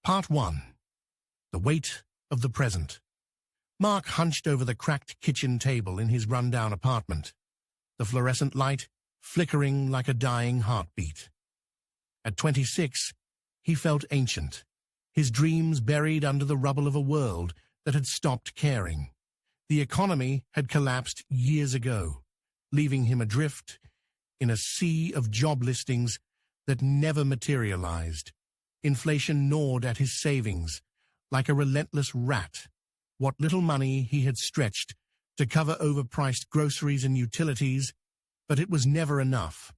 Part 1. The Weight of the Present. Mark hunched over the cracked kitchen table in his rundown apartment, the fluorescent light flickering like a dying heartbeat. At 26, he felt ancient, his dreams buried under the rubble of a world that had stopped caring. The economy had collapsed years ago, leaving him adrift in a sea of job listings that never materialized. Inflation gnawed at his savings like a relentless rat. What little money he had stretched to cover overpriced groceries and utilities, but it was never enough.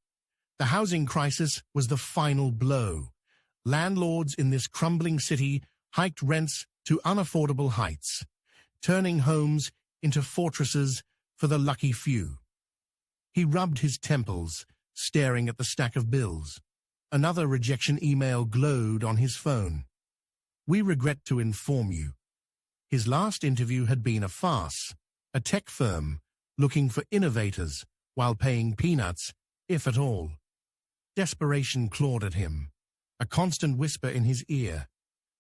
The housing crisis was the final blow. Landlords in this crumbling city hiked rents to unaffordable heights, turning homes into fortresses for the lucky few. He rubbed his temples, staring at the stack of bills. Another rejection email glowed on his phone. "We regret to inform you." His last interview had been a farce, a tech firm looking for innovators while paying peanuts, if at all. Desperation clawed at him, a constant whisper in his ear.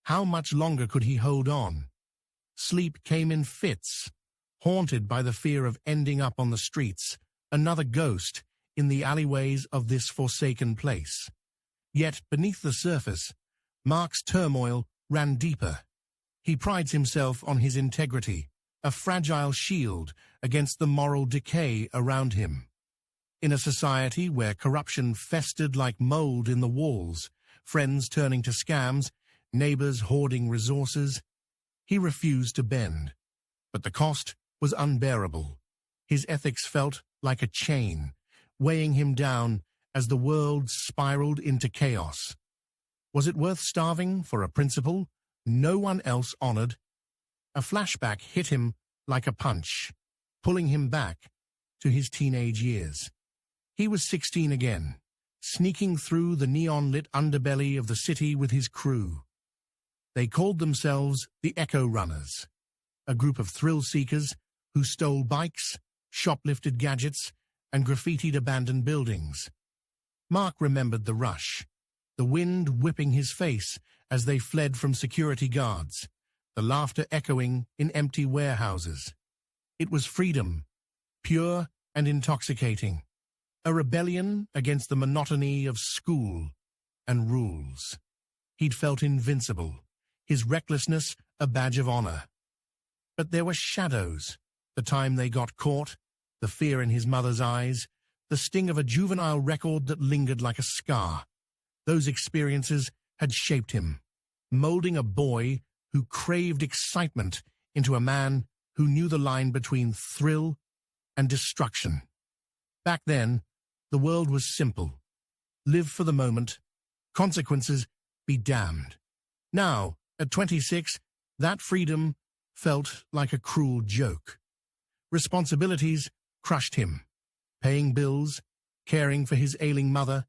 How much longer could he hold on? Sleep came in fits, haunted by the fear of ending up on the streets, another ghost in the alleyways of this forsaken place. Yet, beneath the surface, Mark's turmoil ran deeper. He prides himself on his integrity, a fragile shield against the moral decay around him. In a society where corruption festered like mold in the walls, friends turning to scams, neighbors hoarding resources, he refused to bend. But the cost was unbearable. His ethics felt like a chain, weighing him down as the world spiraled into chaos. Was it worth starving for a principle no one else honored? A flashback hit him like a punch, pulling him back to his teenage years. He was 16 again, sneaking through the neon-lit underbelly of the city with his crew. They called themselves the Echorunners, a group of thrill-seekers who stole bikes, shoplifted gadgets, and graffitied abandoned buildings. Mark remembered the rush, the wind whipping his face as they fled from security guards, the laughter echoing in empty warehouses. It was freedom, pure and intoxicating, a rebellion against the monotony of school and rules. He'd felt invincible, his recklessness a badge of honor. But there were shadows, the time they got caught, the fear in his mother's eyes, the sting of a juvenile record that lingered like a scar. Those experiences had shaped him, molding a boy who craved excitement into a man who knew the line between thrill and destruction. Back then, the world was simple. Live for the moment, consequences be damned. Now, at 26, that freedom felt like a cruel joke. Responsibilities crushed him. Paying bills, caring for his ailing mother,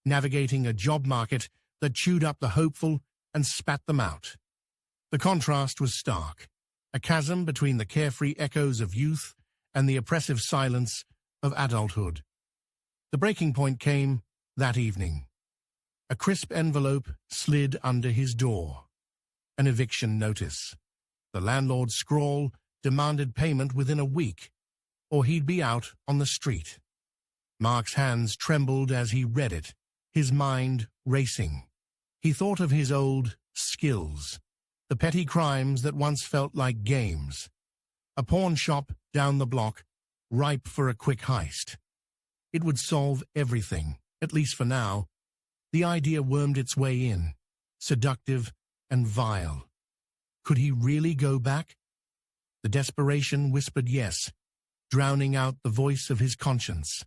navigating a job market that chewed up the hopeful and spat them out. The contrast was stark, a chasm between the carefree echoes of youth and the oppressive silence of adulthood. The breaking point came that evening. A crisp envelope slid under his door. An eviction notice. The landlord's scrawl demanded payment within a week, or he'd be out on the street. Mark's hands trembled as he read it, his mind racing. He thought of his old skills, the petty crimes that once felt like games. A pawn shop down the block, ripe for a quick heist. It would solve everything, at least for now. The idea wormed its way in, seductive and vile. Could he really go back? The desperation whispered yes, drowning out the voice of his conscience.